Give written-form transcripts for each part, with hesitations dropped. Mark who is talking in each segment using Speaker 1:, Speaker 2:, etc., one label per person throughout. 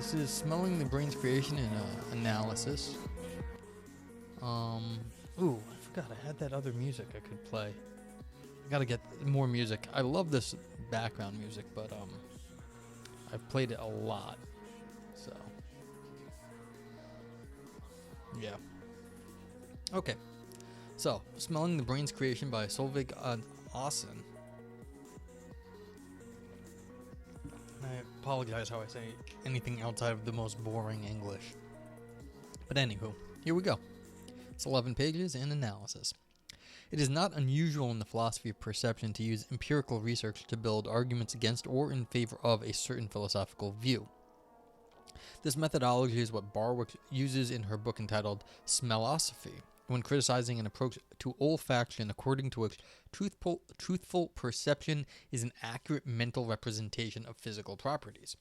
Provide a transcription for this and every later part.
Speaker 1: This is smelling the brain's creation in analysis. Ooh, I forgot I had that other music I could play. I gotta get more music. I love this background music, but I've played it a lot, so yeah. Okay, so smelling the brain's creation by Solveig and Aasen. I apologize how I say anything outside of the most boring English. But anywho, here we go. It's 11 pages in analysis. It is not unusual in the philosophy of perception to use empirical research to build arguments against or in favor of a certain philosophical view. This methodology is what Barwick uses in her book entitled Smellosophy, when criticizing an approach to olfaction according to which truthful perception is an accurate mental representation of physical properties.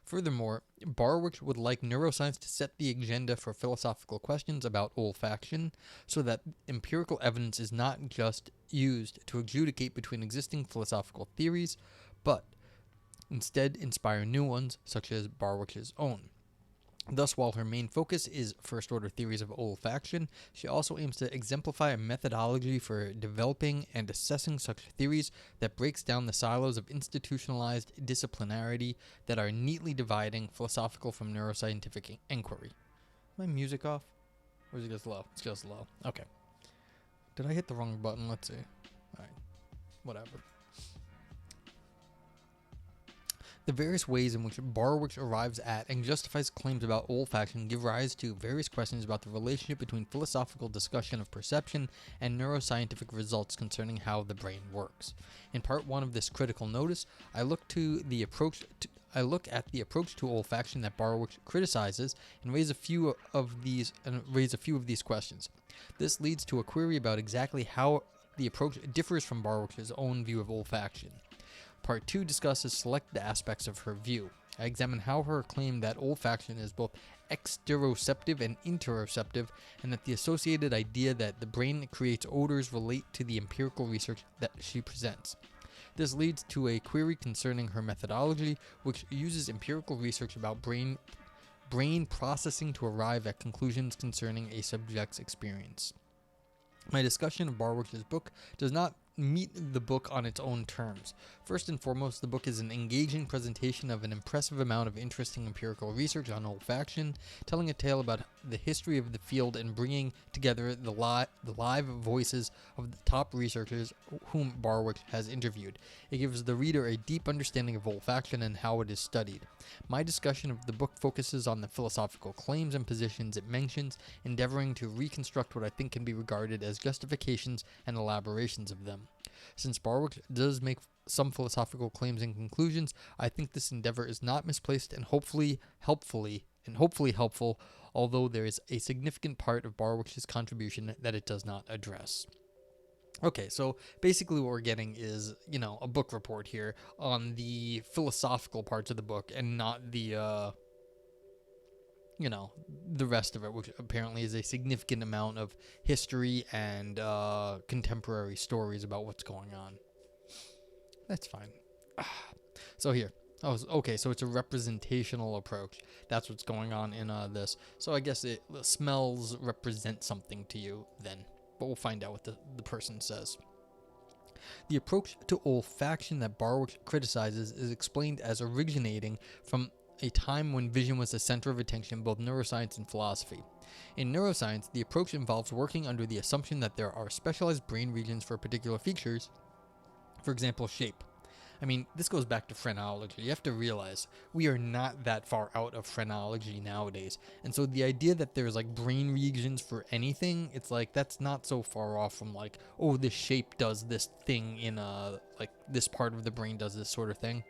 Speaker 1: Furthermore, Barwick would like neuroscience to set the agenda for philosophical questions about olfaction so that empirical evidence is not just used to adjudicate between existing philosophical theories, but instead inspire new ones, such as Barwick's own. Thus, while her main focus is first-order theories of olfaction, she also aims to exemplify a methodology for developing and assessing such theories that breaks down the silos of institutionalized disciplinarity that are neatly dividing philosophical from neuroscientific inquiry. Is my music off? Or is it just low? It's just low. Okay. Did I hit the wrong button? Let's see. Alright. Whatever. The various ways in which Barwick arrives at and justifies claims about olfaction give rise to various questions about the relationship between philosophical discussion of perception and neuroscientific results concerning how the brain works. In part 1 of this critical notice, I look at the approach to olfaction that Barwick criticizes and raise a few of these questions. This leads to a query about exactly how the approach differs from Barwick's own view of olfaction. Part 2 discusses select aspects of her view. I examine how her claim that olfaction is both exteroceptive and interoceptive, and that the associated idea that the brain creates odors relate to the empirical research that she presents. This leads to a query concerning her methodology, which uses empirical research about brain processing to arrive at conclusions concerning a subject's experience. My discussion of Barwick's book does not meet the book on its own terms. First and foremost, the book is an engaging presentation of an impressive amount of interesting empirical research on olfaction, telling a tale about the history of the field and bringing together the live voices of the top researchers whom Barwick has interviewed. It gives the reader a deep understanding of olfaction and how it is studied. My discussion of the book focuses on the philosophical claims and positions it mentions, endeavoring to reconstruct what I think can be regarded as justifications and elaborations of them. Since Barwick does make some philosophical claims and conclusions, I think this endeavor is not misplaced and hopefully helpful, although there is a significant part of Barwick's contribution that it does not address. Okay, so basically what we're getting is, a book report here on the philosophical parts of the book and not the the rest of it, which apparently is a significant amount of history and contemporary stories about what's going on. That's fine. So here. Okay, so it's a representational approach. That's what's going on in this. So I guess smells represent something to you then. But we'll find out what the person says. The approach to olfaction that Barwick criticizes is explained as originating from a time when vision was the center of attention in both neuroscience and philosophy. In neuroscience, the approach involves working under the assumption that there are specialized brain regions for particular features, for example, shape. I mean, this goes back to phrenology. You have to realize we are not that far out of phrenology nowadays. And so the idea that there's brain regions for anything, it's that's not so far off from this shape does this thing in this part of the brain does this sort of thing.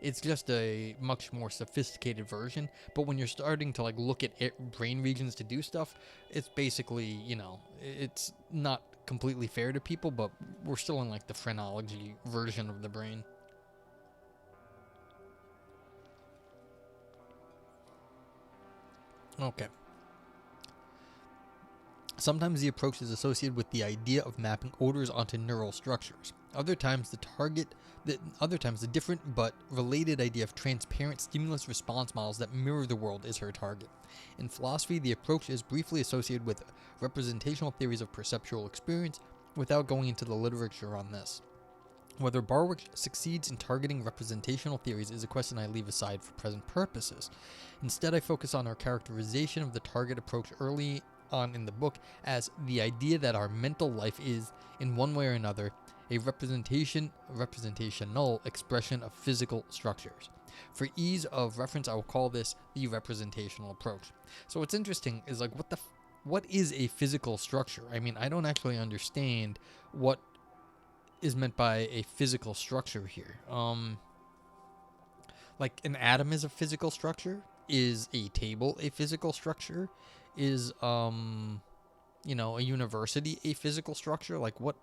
Speaker 1: It's just a much more sophisticated version, but when you're starting to look at brain regions to do stuff, it's basically, it's not completely fair to people, but we're still in the phrenology version of the brain. Okay. Sometimes the approach is associated with the idea of mapping odors onto neural structures. Other times the different but related idea of transparent stimulus response models that mirror the world is her target. In philosophy, the approach is briefly associated with representational theories of perceptual experience without going into the literature on this. Whether Barwick succeeds in targeting representational theories is a question I leave aside for present purposes. Instead, I focus on her characterization of the target approach early on in the book as the idea that our mental life is, in one way or another, a representational expression of physical structures. For ease of reference, I will call this the representational approach. So what's interesting is like, what is a physical structure? I mean, I don't actually understand what is meant by a physical structure here. Like an atom is a physical structure? Is a table a physical structure? Is a university a physical structure? Like what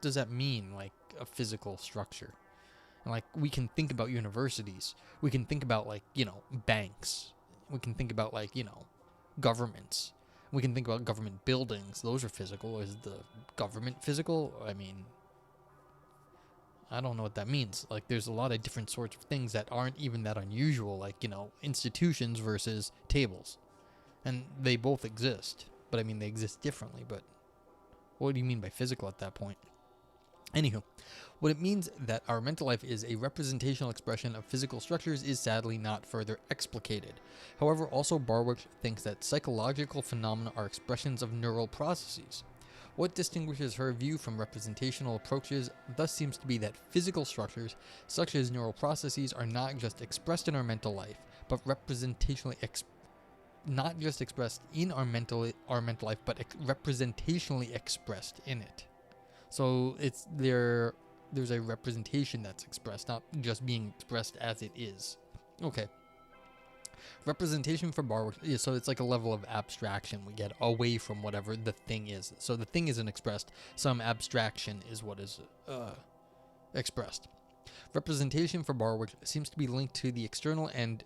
Speaker 1: does that mean, like a physical structure? And like we can think about universities. We can think about like, banks. We can think about like, governments. We can think about government buildings. Those are physical. Is the government physical? I mean, I don't know what that means. Like, there's a lot of different sorts of things that aren't even that unusual, like, institutions versus tables. And they both exist. But, I mean, they exist differently. But what do you mean by physical at that point? Anywho, what it means that our mental life is a representational expression of physical structures is sadly not further explicated. However, also Barwick thinks that psychological phenomena are expressions of neural processes. What distinguishes her view from representational approaches thus seems to be that physical structures, such as neural processes, are not just expressed in our mental life, but representationally not just expressed in our mental life, but representationally expressed in it. So there's a representation that's expressed, not just being expressed as it is. Okay. Representation for Barwick, so it's like a level of abstraction we get away from whatever the thing is. So the thing isn't expressed, some abstraction is what is expressed. Representation for Barwick seems to be linked to the external and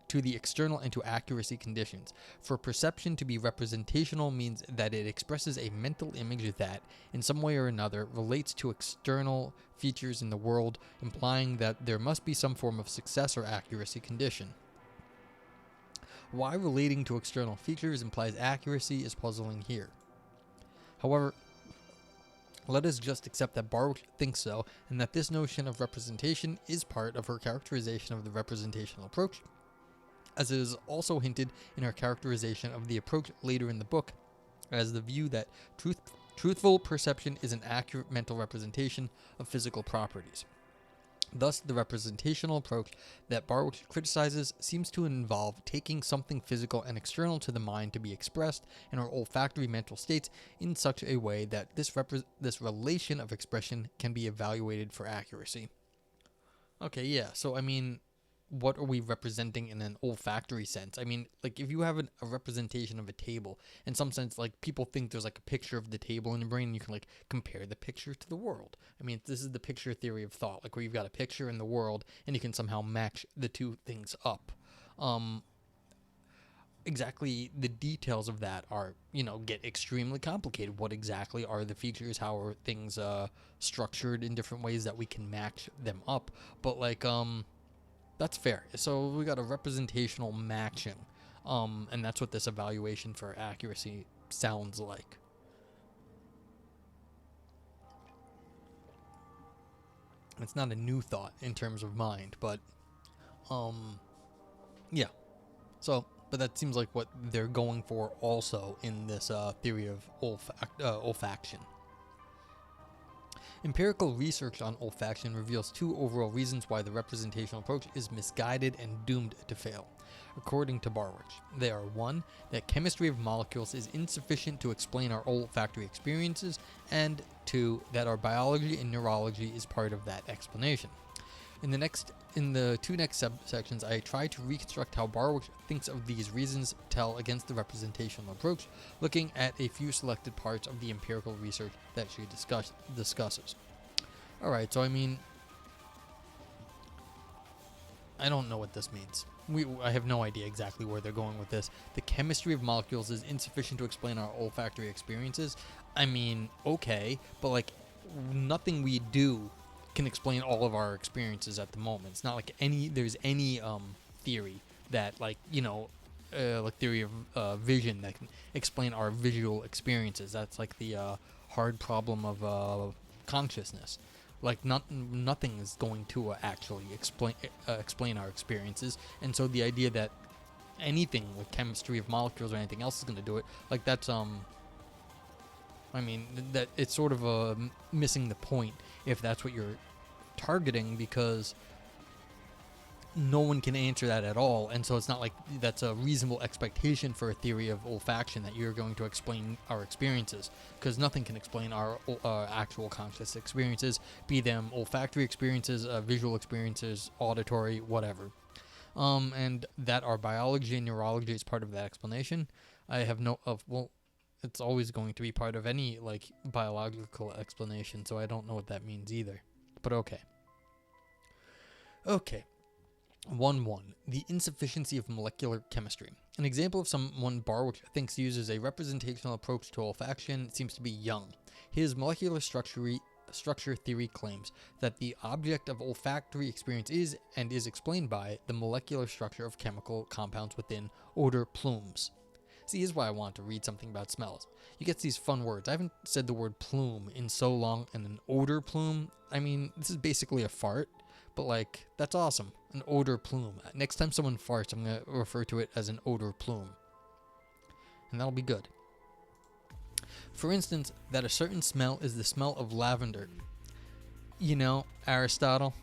Speaker 1: to accuracy conditions. For perception to be representational means that it expresses a mental image that, in some way or another, relates to external features in the world, implying that there must be some form of success or accuracy condition. Why relating to external features implies accuracy is puzzling here. However, let us just accept that Barwick thinks so, and that this notion of representation is part of her characterization of the representational approach, as it is also hinted in her characterization of the approach later in the book, as the view that truthful perception is an accurate mental representation of physical properties. Thus, the representational approach that Barwick criticizes seems to involve taking something physical and external to the mind to be expressed in our olfactory mental states in such a way that this relation of expression can be evaluated for accuracy. Okay, yeah, so I mean, what are we representing in an olfactory sense? I mean, like, if you have a representation of a table, in some sense, like, people think there's, like, a picture of the table in your brain, and you can, like, compare the picture to the world. I mean, this is the picture theory of thought, like, where you've got a picture in the world, and you can somehow match the two things up. Exactly the details of that are, get extremely complicated. What exactly are the features? How are things structured in different ways that we can match them up? But, like, that's fair. So we got a representational matching, and that's what this evaluation for accuracy sounds like. It's not a new thought in terms of mind, but, yeah. So, but that seems like what they're going for also in this theory of olfaction. Empirical research on olfaction reveals two overall reasons why the representational approach is misguided and doomed to fail. According to Barwick, they are 1. That chemistry of molecules is insufficient to explain our olfactory experiences, and 2. That our biology and neurology is part of that explanation. In the two next subsections, I try to reconstruct how Barwick thinks of these reasons tell against the representational approach, looking at a few selected parts of the empirical research that she discusses. Alright, so I mean, I don't know what this means. I have no idea exactly where they're going with this. The chemistry of molecules is insufficient to explain our olfactory experiences. I mean, okay, but like nothing we do can explain all of our experiences at the moment. It's not like there's any theory that like like theory of vision that can explain our visual experiences. That's like the hard problem of consciousness. Like nothing is going to actually explain our experiences, and so the idea that anything with chemistry of molecules or anything else is going to do it, like that's I mean that it's sort of missing the point if that's what you're targeting, because no one can answer that at all, and so it's not like that's a reasonable expectation for a theory of olfaction that you're going to explain our experiences, because nothing can explain our actual conscious experiences, be them olfactory experiences, visual experiences, auditory, whatever. And that our biology and neurology is part of that explanation. I have it's always going to be part of any like biological explanation, so I don't know what that means either. But okay. 1.1. The insufficiency of molecular chemistry. An example of someone Barwick thinks uses a representational approach to olfaction seems to be Young. His molecular structure theory claims that the object of olfactory experience is, and is explained by, the molecular structure of chemical compounds within odor plumes. See, here's why I want to read something about smells. You get these fun words. I haven't said the word plume in so long, and an odor plume, I mean, this is basically a fart. But like, that's awesome. An odor plume. Next time someone farts, I'm going to refer to it as an odor plume. And that'll be good. For instance, that a certain smell is the smell of lavender. You know, Aristotle,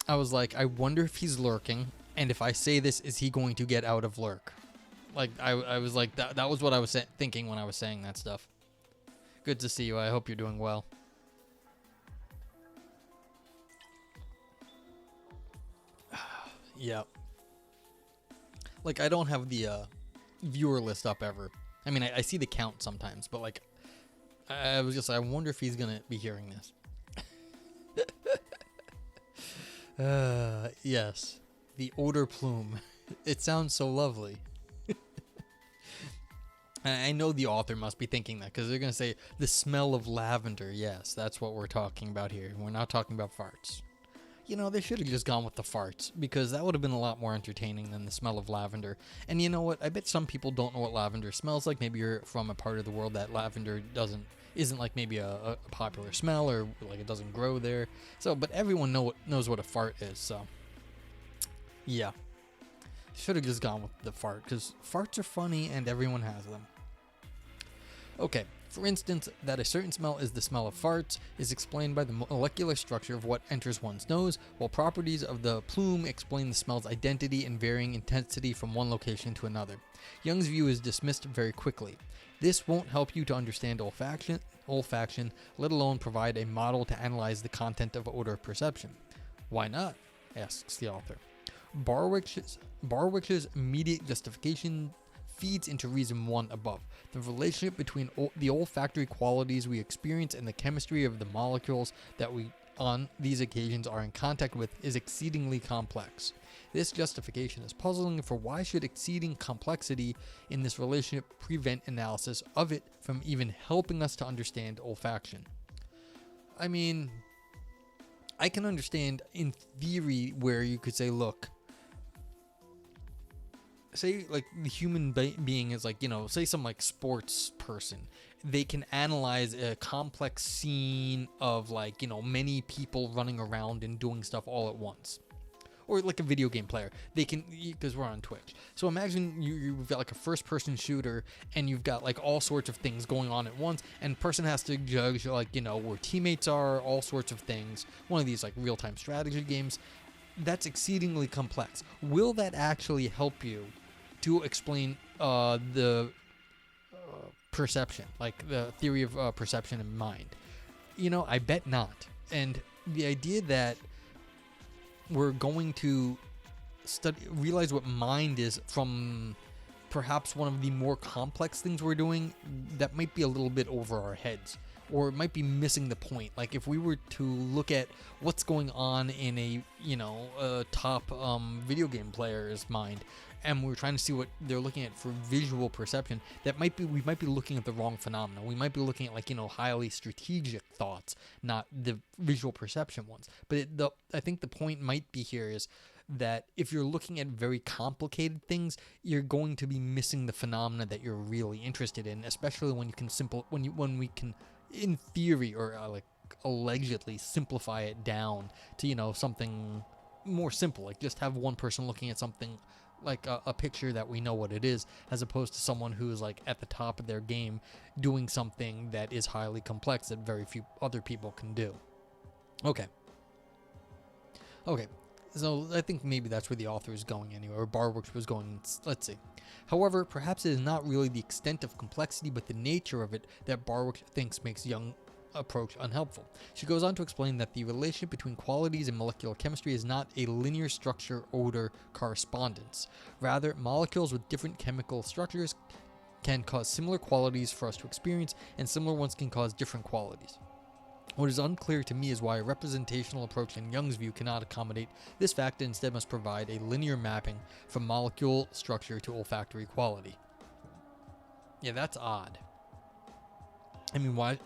Speaker 1: I was like, I wonder if he's lurking, and if I say this, is he going to get out of lurk? Like, I was like, that was what I was thinking when I was saying that stuff. Good to see you. I hope you're doing well. Yeah. Like, I don't have the viewer list up ever. I mean, I see the count sometimes, but like, I was just, I wonder if he's gonna be hearing this. Yes. The odor plume. It sounds so lovely. I know the author must be thinking that, because they're gonna say, the smell of lavender. Yes, that's what we're talking about here. We're not talking about farts. You know, they should have just gone with the farts, because that would have been a lot more entertaining than the smell of lavender. And you know what? I bet some people don't know what lavender smells like. Maybe you're from a part of the world that lavender isn't like maybe a popular smell, or like it doesn't grow there. So, but everyone knows what a fart is. So, yeah, should have just gone with the fart, because farts are funny and everyone has them. Okay. For instance, that a certain smell is the smell of farts is explained by the molecular structure of what enters one's nose, while properties of the plume explain the smell's identity and varying intensity from one location to another. Young's view is dismissed very quickly. This won't help you to understand olfaction, let alone provide a model to analyze the content of odor perception. Why not? Asks the author. Barwick's immediate justification feeds into reason 1 above. The relationship between the olfactory qualities we experience and the chemistry of the molecules that we on these occasions are in contact with is exceedingly complex. This justification is puzzling, for why should exceeding complexity in this relationship prevent analysis of it from even helping us to understand olfaction? I mean, I can understand in theory where you could say, look, say like the human being is like, say some like sports person. They can analyze a complex scene of like, many people running around and doing stuff all at once. Or like a video game player. They can, because we're on Twitch. So imagine you've got like a first person shooter and you've got like all sorts of things going on at once, and person has to judge like, where teammates are, all sorts of things. One of these like real-time strategy games. That's exceedingly complex. Will that actually help you to explain the perception, like the theory of perception and mind? I bet not. And the idea that we're going to realize what mind is from perhaps one of the more complex things we're doing, that might be a little bit over our heads. or it might be missing the point. Like if we were to look at what's going on in a top video game player's mind, and we're trying to see what they're looking at for visual perception, we might be looking at the wrong phenomena. We might be looking at highly strategic thoughts, not the visual perception ones. But I think the point might be here is that if you're looking at very complicated things, you're going to be missing the phenomena that you're really interested in, especially when we can in theory or allegedly simplify it down to something more simple, like just have one person looking at something like a picture that we know what it is, as opposed to someone who is at the top of their game doing something that is highly complex that very few other people can do. Okay, so I think maybe that's where the author is going anyway, or Barworks was going. Let's see. However, perhaps it is not really the extent of complexity, but the nature of it that Barworks thinks makes Young's approach unhelpful. She goes on to explain that the relationship between qualities in molecular chemistry is not a linear structure-odor correspondence. Rather, molecules with different chemical structures can cause similar qualities for us to experience, and similar ones can cause different qualities. What is unclear to me is why a representational approach in Young's view cannot accommodate this fact and instead must provide a linear mapping from molecule structure to olfactory quality. Yeah, that's odd. I mean, why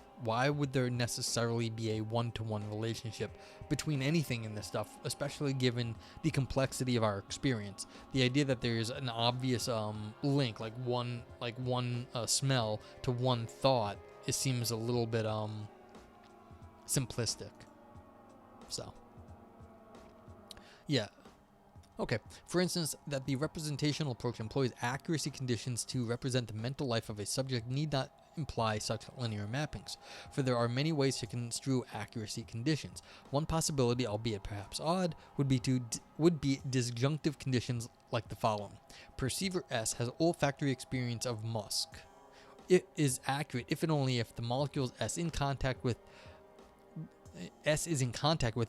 Speaker 1: would there necessarily be a one-to-one relationship between anything in this stuff, especially given the complexity of our experience? The idea that there's an obvious link, like one smell to one thought, it seems a little bit simplistic. So, yeah. Okay, for instance, that the representational approach employs accuracy conditions to represent the mental life of a subject need not imply such linear mappings, for there are many ways to construe accuracy conditions. One possibility, albeit perhaps odd, would be disjunctive conditions like the following. Perceiver S has olfactory experience of musk. It is accurate if and only if the molecules S is in contact with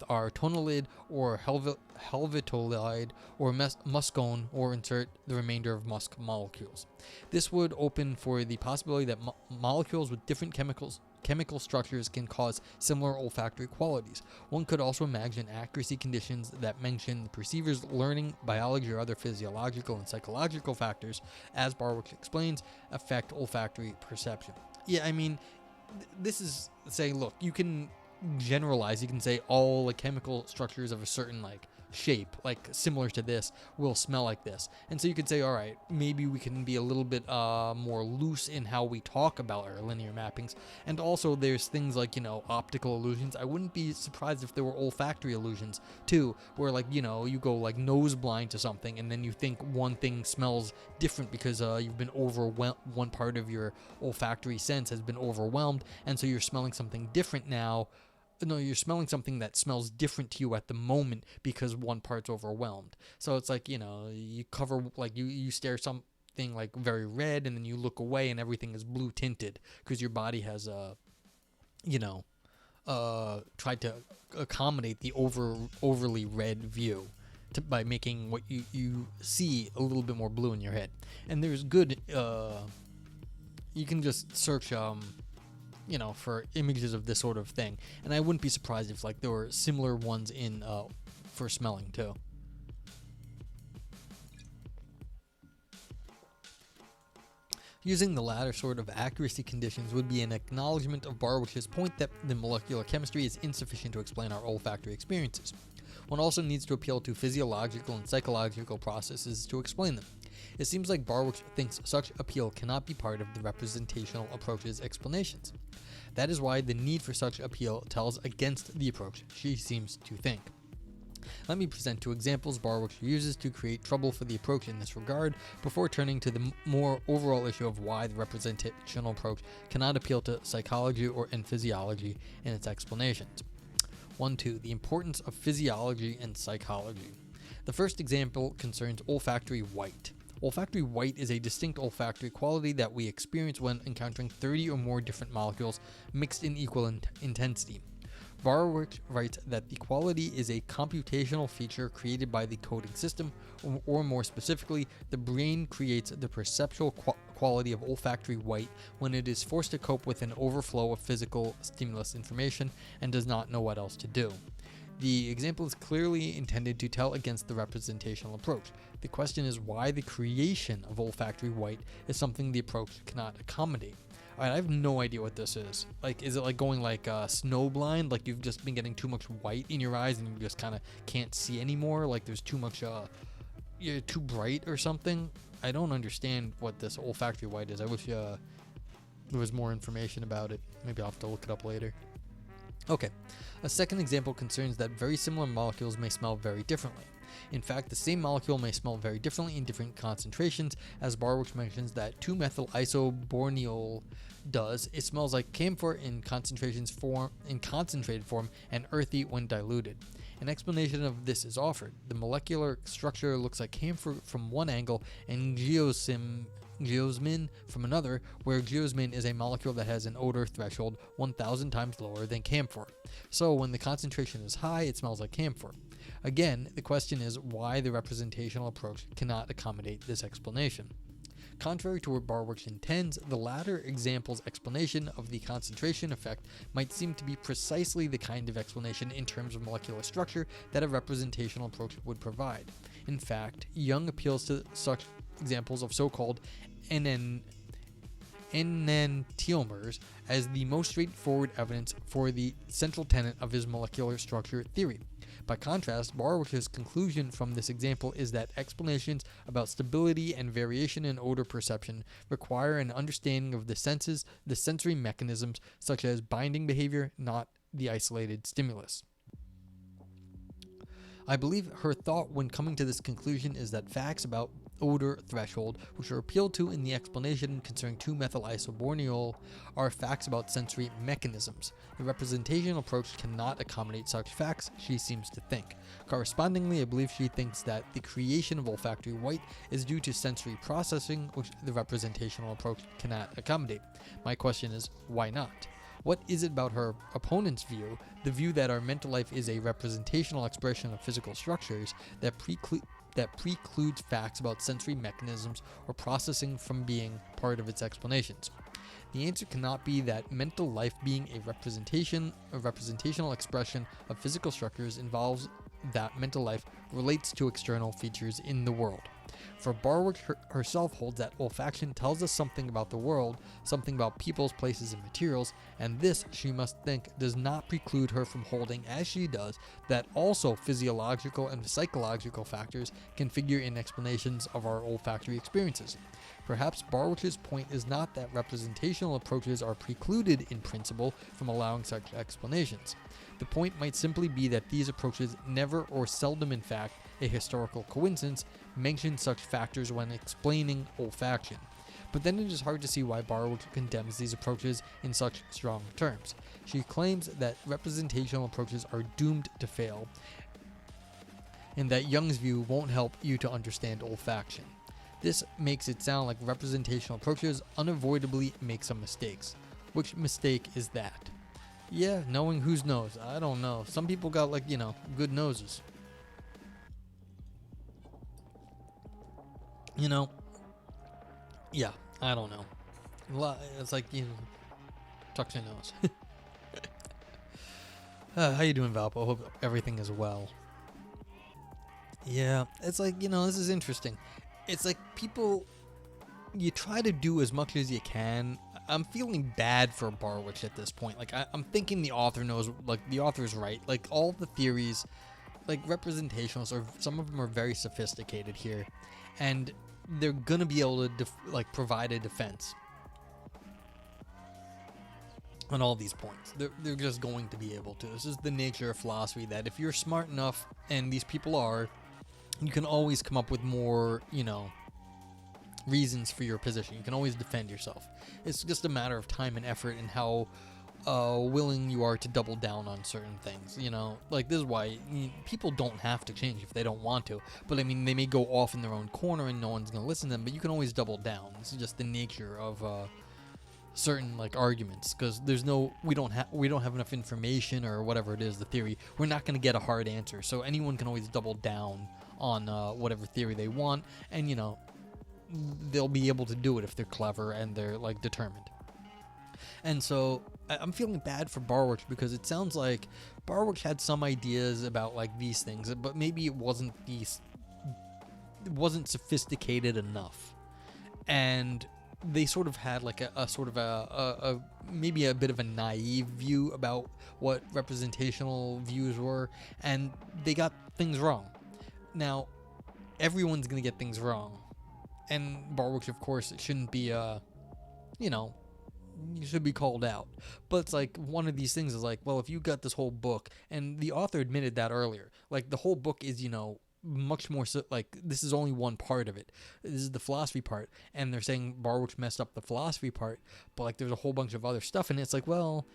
Speaker 1: our tonalide or helvetolide or muscone, or insert the remainder of musk molecules. This would open for the possibility that molecules with different chemical structures can cause similar olfactory qualities. One could also imagine accuracy conditions that mention the perceiver's learning, biology, or other physiological and psychological factors, as Barworks explains, affect olfactory perception. Yeah, I mean, this is saying, look, you can generalize. You can say all chemical structures of a certain shape, similar to this, will smell like this. And so you could say, all right, maybe we can be a little bit more loose in how we talk about our linear mappings. And also there's things like, optical illusions. I wouldn't be surprised if there were olfactory illusions too, where you go nose blind to something and then you think one thing smells different because you've been overwhelmed, one part of your olfactory sense has been overwhelmed, and so you're smelling something different now. No, you're smelling something that smells different to you at the moment because one part's overwhelmed. So it's you cover, you stare something very red and then you look away and everything is blue tinted because your body has, tried to accommodate the overly red view by making what you see a little bit more blue in your head. And there's good, you can just search, for images of this sort of thing, and I wouldn't be surprised if there were similar ones in for smelling too. Using the latter sort of accuracy conditions would be an acknowledgement of Barwick's point that the molecular chemistry is insufficient to explain our olfactory experiences. One also needs to appeal to physiological and psychological processes to explain them. It seems like Barwick thinks such appeal cannot be part of the representational approach's explanations. That is why the need for such appeal tells against the approach, she seems to think. Let me present two examples Barwick uses to create trouble for the approach in this regard, before turning to the more overall issue of why the representational approach cannot appeal to psychology and physiology in its explanations. 1-2. The importance of physiology and psychology. The first example concerns olfactory white. Olfactory white is a distinct olfactory quality that we experience when encountering 30 or more different molecules mixed in equal intensity. Barwick writes that the quality is a computational feature created by the coding system, or more specifically, the brain creates the perceptual quality of olfactory white when it is forced to cope with an overflow of physical stimulus information and does not know what else to do. The example is clearly intended to tell against the representational approach. The question is why the creation of olfactory white is something the approach cannot accommodate. Alright, I have no idea what this is. Like, is it like going like snowblind? Like you've just been getting too much white in your eyes and you just kind of can't see anymore? Like there's too much, you're too bright or something? I don't understand what this olfactory white is. I wish there was more information about it. Maybe I'll have to look it up later. Okay, a second example concerns that very similar molecules may smell very differently. In fact, the same molecule may smell very differently in different concentrations, as Barwick mentions that 2-methyl-isoborneol does. It smells like camphor in concentrated form and earthy when diluted. An explanation of this is offered. The molecular structure looks like camphor from one angle and geosmin from another, where geosmin is a molecule that has an odor threshold 1,000 times lower than camphor. So when the concentration is high, it smells like camphor. Again, the question is why the representational approach cannot accommodate this explanation. Contrary to what Barwick intends, the latter example's explanation of the concentration effect might seem to be precisely the kind of explanation in terms of molecular structure that a representational approach would provide. In fact, Young appeals to such examples of so-called enantiomers as the most straightforward evidence for the central tenet of his molecular structure theory. By contrast, Barwick's conclusion from this example is that explanations about stability and variation in odor perception require an understanding of the senses, the sensory mechanisms such as binding behavior, not the isolated stimulus. I believe her thought when coming to this conclusion is that facts about odor threshold, which are appealed to in the explanation concerning 2-methyl-isoborneol, are facts about sensory mechanisms. The representational approach cannot accommodate such facts, she seems to think. Correspondingly, I believe she thinks that the creation of olfactory white is due to sensory processing, which the representational approach cannot accommodate. My question is, why not? What is it about her opponent's view, the view that our mental life is a representational expression of physical structures, that precludes facts about sensory mechanisms or processing from being part of its explanations? The answer cannot be that mental life being a representational expression of physical structures involves that mental life relates to external features in the world. For Barwick herself holds that olfaction tells us something about the world, something about peoples, places, and materials, and this, she must think, does not preclude her from holding, as she does, that also physiological and psychological factors can figure in explanations of our olfactory experiences. Perhaps Barwick's point is not that representational approaches are precluded in principle from allowing such explanations. The point might simply be that these approaches never, or seldom in fact, a historical coincidence, mention such factors when explaining olfaction. But then it is hard to see why Barwick condemns these approaches in such strong terms. She claims that representational approaches are doomed to fail, and that Young's view won't help you to understand olfaction. This makes it sound like representational approaches unavoidably make some mistakes. Which mistake is that? Yeah, knowing whose nose. I don't know. Some people got good noses. Yeah, I don't know. It's like, tuck your nose. How you doing, Valpo? Hope everything is well. Yeah, it's like, this is interesting. It's like people, you try to do as much as you can. I'm feeling bad for Barwick at this point. Like, I'm thinking the author knows, the author's right. Like, all the theories, representationals, some of them are very sophisticated here. And they're gonna be able to provide a defense on all these points. They're just going to be able to. This is the nature of philosophy, that if you're smart enough, and these people are, you can always come up with more, reasons for your position. You can always defend yourself. It's just a matter of time and effort and how willing you are to double down on certain things. This is why people don't have to change if they don't want to. But they may go off in their own corner and no one's going to listen to them, but you can always double down. This is just the nature of certain like arguments, because we don't have enough information or whatever it is, the theory. We're not going to get a hard answer, so anyone can always double down on whatever theory they want, and they'll be able to do it if they're clever and they're like determined. And so I'm feeling bad for Barwich, because it sounds like Barwich had some ideas about like these things, but maybe it wasn't sophisticated enough, and they sort of had like a maybe a bit of a naive view about what representational views were, and they got things wrong. Now, everyone's gonna get things wrong, and Barwich, of course, it shouldn't be you should be called out. But it's like one of these things is like, well, if you got this whole book, and the author admitted that earlier, like the whole book is, much more like this is only one part of it. This is the philosophy part, and they're saying Barwich messed up the philosophy part, but like there's a whole bunch of other stuff, and it's like, well,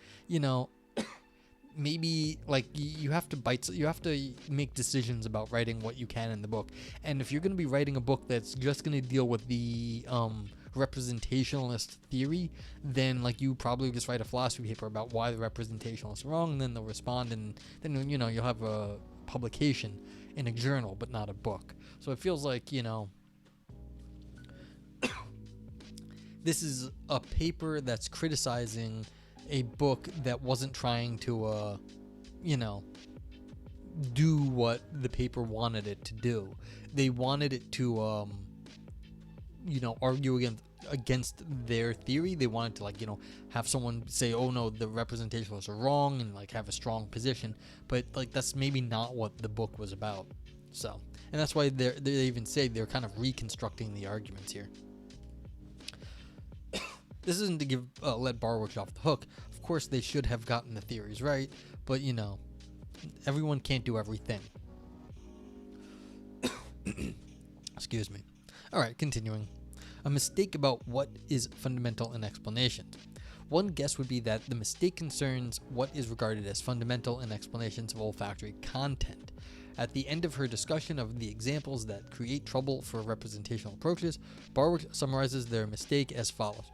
Speaker 1: maybe like you have to make decisions about writing what you can in the book. And if you're going to be writing a book that's just going to deal with the representationalist theory, then like you probably just write a philosophy paper about why the representationalists are wrong, and then they'll respond, and then you'll have a publication in a journal, but not a book. So it feels like this is a paper that's criticizing a book that wasn't trying to do what the paper wanted it to do. They wanted it to argue against their theory. They wanted to have someone say, oh no, the representationalists are wrong, and like have a strong position, but like that's maybe not what the book was about. So, and that's why they even say they're kind of reconstructing the arguments here. This isn't to give let Barwich off the hook. Of course they should have gotten the theories right, but everyone can't do everything. Excuse me. Alright, continuing. A mistake about what is fundamental in explanations. One guess would be that the mistake concerns what is regarded as fundamental in explanations of olfactory content. At the end of her discussion of the examples that create trouble for representational approaches, Barwich summarizes their mistake as follows.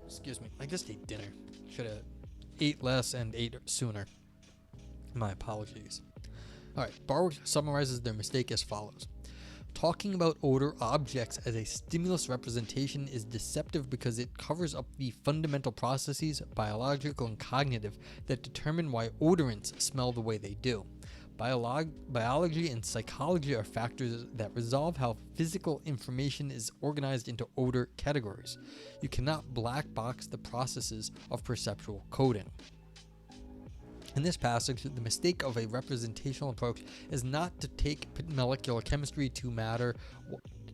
Speaker 1: Excuse me, I just ate dinner. Should have ate less and ate sooner. My apologies. Alright, Barwich summarizes their mistake as follows. Talking about odor objects as a stimulus representation is deceptive because it covers up the fundamental processes, biological and cognitive, that determine why odorants smell the way they do. Biology and psychology are factors that resolve how physical information is organized into odor categories. You cannot black box the processes of perceptual coding. In this passage, the mistake of a representational approach is not to take molecular chemistry to matter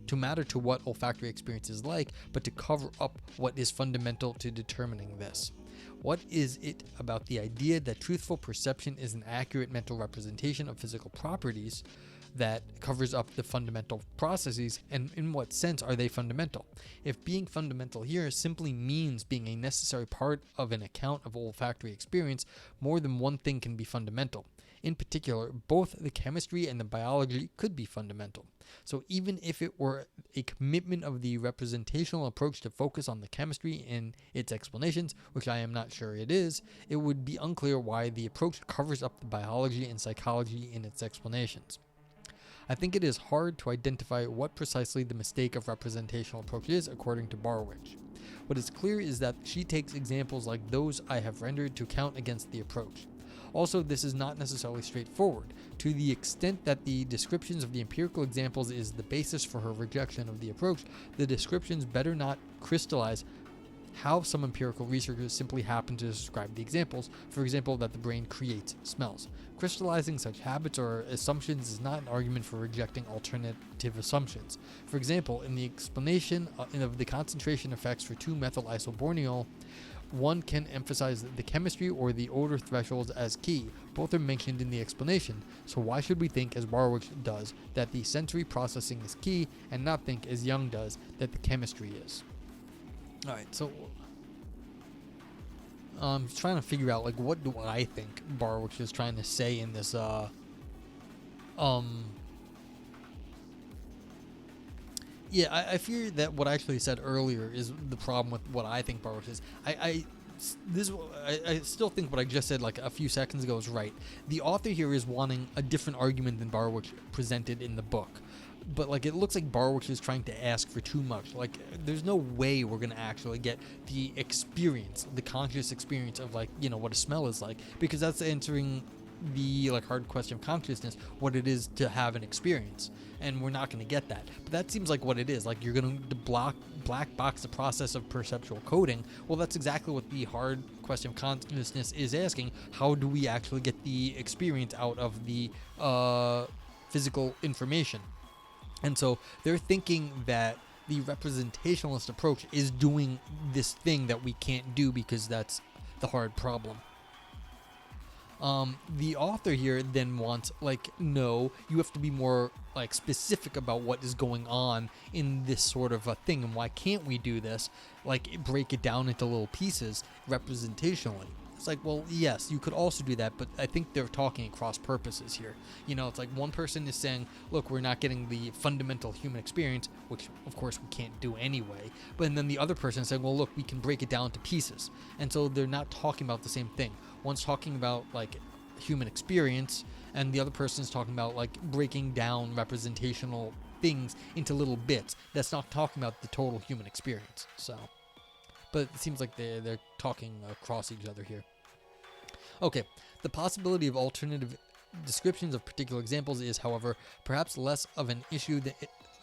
Speaker 1: to what olfactory experience is like, but to cover up what is fundamental to determining this. What is it about the idea that truthful perception is an accurate mental representation of physical properties that covers up the fundamental processes, and in what sense are they fundamental? If being fundamental here simply means being a necessary part of an account of olfactory experience, more than one thing can be fundamental. In particular, both the chemistry and the biology could be fundamental. So even if it were a commitment of the representational approach to focus on the chemistry in its explanations, which I am not sure it is, it would be unclear why the approach covers up the biology and psychology in its explanations. I think it is hard to identify what precisely the mistake of representational approach is, according to Barwich. What is clear is that she takes examples like those I have rendered to count against the approach. Also, this is not necessarily straightforward. To the extent that the descriptions of the empirical examples is the basis for her rejection of the approach, the descriptions better not crystallize how some empirical researchers simply happen to describe the examples, for example, that the brain creates smells. Crystallizing such habits or assumptions is not an argument for rejecting alternative assumptions. For example, in the explanation of the concentration effects for 2-methyl isoborneol, one can emphasize the chemistry or the odor thresholds as key. Both are mentioned in the explanation, so why should we think, as Barwich does, that the sensory processing is key, and not think, as Young does, that the chemistry is? Alright, so I'm trying to figure out, like, what do I think Barwich is trying to say in this, Yeah, I fear that what I actually said earlier is the problem with what I think Barwick is. I still think what I just said like a few seconds ago is right. The author here is wanting a different argument than Barwick presented in the book. But like it looks like Barwick is trying to ask for too much. Like there's no way we're gonna actually get the experience, the conscious experience of like, you know, what a smell is like, because that's answering the like hard question of consciousness, what it is to have an experience, and we're not going to get that. But that seems like what it is. Like you're going to black box the process of perceptual coding. Well, that's exactly what the hard question of consciousness is asking. How do we actually get the experience out of the physical information? And so they're thinking that the representationalist approach is doing this thing that we can't do because that's the hard problem. The author here then wants, like, no, you have to be more, like, specific about what is going on in this sort of a thing, and why can't we do this, like, break it down into little pieces representationally. It's like, well, yes, you could also do that, but I think they're talking across purposes here. You know, it's like one person is saying, look, we're not getting the fundamental human experience, which, of course, we can't do anyway. But then the other person is saying, well, look, we can break it down to pieces. And so they're not talking about the same thing. One's talking about, like, human experience, and the other person is talking about, like, breaking down representational things into little bits. That's not talking about the total human experience. So, but it seems like they're talking across each other here. Okay, the possibility of alternative descriptions of particular examples is, however, perhaps less of an issue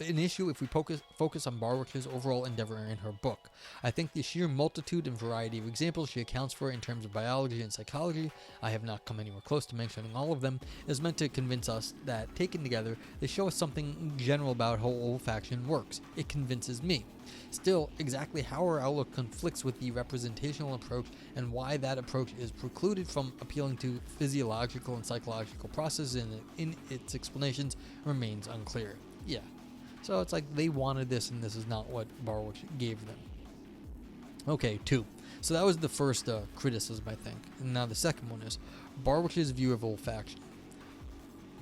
Speaker 1: if we focus on Barwick's overall endeavor in her book. I think the sheer multitude and variety of examples she accounts for in terms of biology and psychology, I have not come anywhere close to mentioning all of them, is meant to convince us that, taken together, they show us something general about how olfaction works. It convinces me. Still, exactly how our outlook conflicts with the representational approach and why that approach is precluded from appealing to physiological and psychological processes in its explanations remains unclear. Yeah. So it's like they wanted this, and this is not what Barwick gave them. Okay, 2. So that was the first criticism, I think. And now the second one is Barwick's view of olfaction.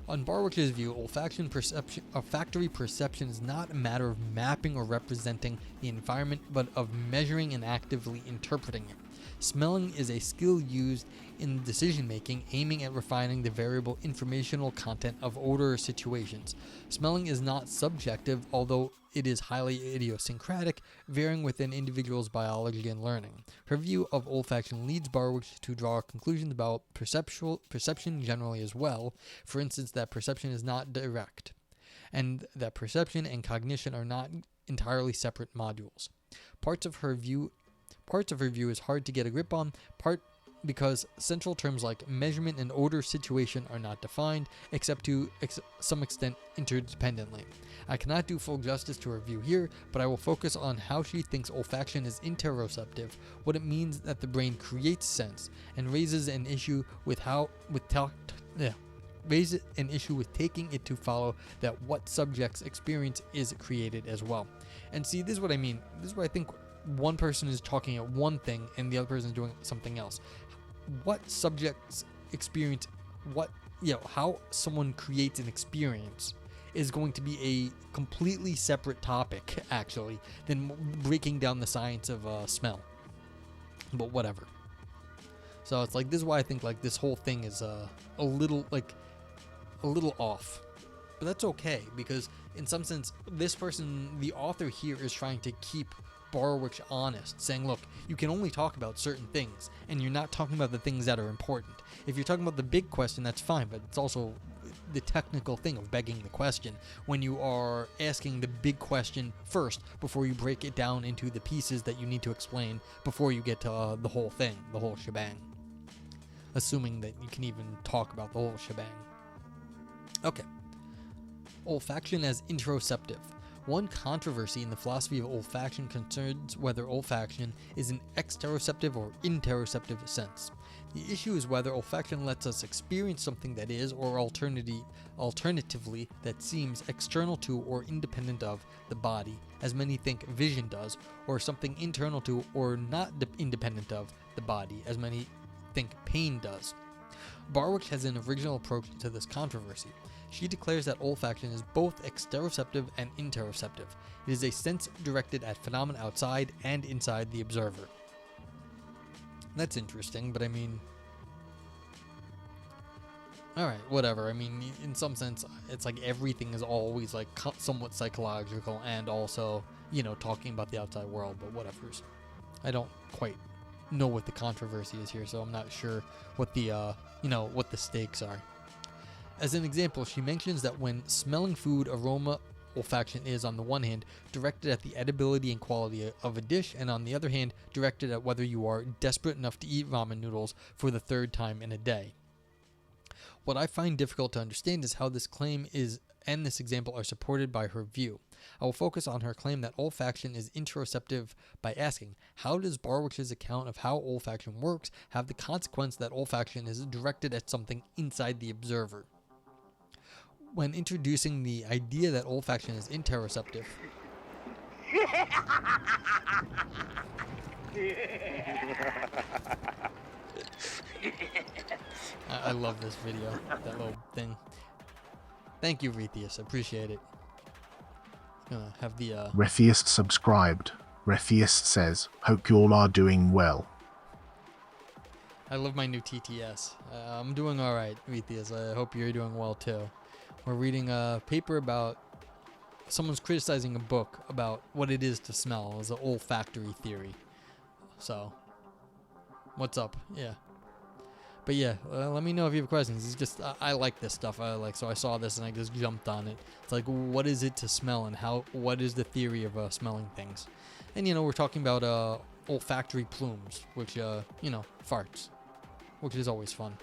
Speaker 1: On Barwick's view, olfactory perception is not a matter of mapping or representing the environment, but of measuring and actively interpreting it. Smelling is a skill used in decision-making, aiming at refining the variable informational content of odor situations. Smelling is not subjective, although it is highly idiosyncratic, varying within individuals' biology and learning. Her view of olfaction leads Barwick to draw conclusions about perception generally as well, for instance, that perception is not direct, and that perception and cognition are not entirely separate modules. Parts of her view is hard to get a grip on, part because central terms like measurement and odor situation are not defined, except to some extent interdependently. I cannot do full justice to her view here, but I will focus on how she thinks olfaction is interoceptive, what it means that the brain creates sense, and raises an issue with taking it to follow that what subject's experience is created as well. And see, this is what I mean. This is where I think one person is talking at one thing and the other person is doing something else. What subject's experience, how someone creates an experience is going to be a completely separate topic, actually, than breaking down the science of smell. But whatever. So it's like, this is why I think like this whole thing is a little off. But that's okay, because in some sense, this person, the author here, is trying to keep Barwick honest, saying, look, you can only talk about certain things, and you're not talking about the things that are important. If you're talking about the big question, that's fine, but it's also the technical thing of begging the question when you are asking the big question first before you break it down into the pieces that you need to explain before you get to the whole thing, the whole shebang. Assuming that you can even talk about the whole shebang. Okay. Olfaction as interoceptive. One controversy in the philosophy of olfaction concerns whether olfaction is an exteroceptive or interoceptive sense. The issue is whether olfaction lets us experience something that is, or alternatively, that seems external to or independent of the body, as many think vision does, or something internal to or not independent of the body, as many think pain does. Barwick has an original approach to this controversy. She declares that olfaction is both exteroceptive and interoceptive. It is a sense directed at phenomena outside and inside the observer. That's interesting, but I mean, alright, whatever. I mean, in some sense, it's like everything is always like somewhat psychological and also, talking about the outside world, but whatever's. I don't quite know what the controversy is here, so I'm not sure what the, what the stakes are. As an example, she mentions that when smelling food, aroma olfaction is, on the one hand, directed at the edibility and quality of a dish, and on the other hand, directed at whether you are desperate enough to eat ramen noodles for the third time in a day. What I find difficult to understand is how this claim and this example are supported by her view. I will focus on her claim that olfaction is interoceptive by asking, how does Barwick's account of how olfaction works have the consequence that olfaction is directed at something inside the observer? When introducing the idea that olfaction is interoceptive, I love this video, that little thing. Thank you, Rethius. I appreciate it. Gonna have the
Speaker 2: Rethius subscribed. Rethius says, hope you all are doing well.
Speaker 1: I love my new TTS. I'm doing alright, Rethius. I hope you're doing well too. We're reading a paper about someone's criticizing a book about what it is to smell as an olfactory theory. So, what's up? Yeah. But yeah, let me know if you have questions. It's just, I like this stuff. So I saw this and I just jumped on it. It's like, what is it to smell and what is the theory of smelling things? And, we're talking about olfactory plumes, which, farts, which is always fun.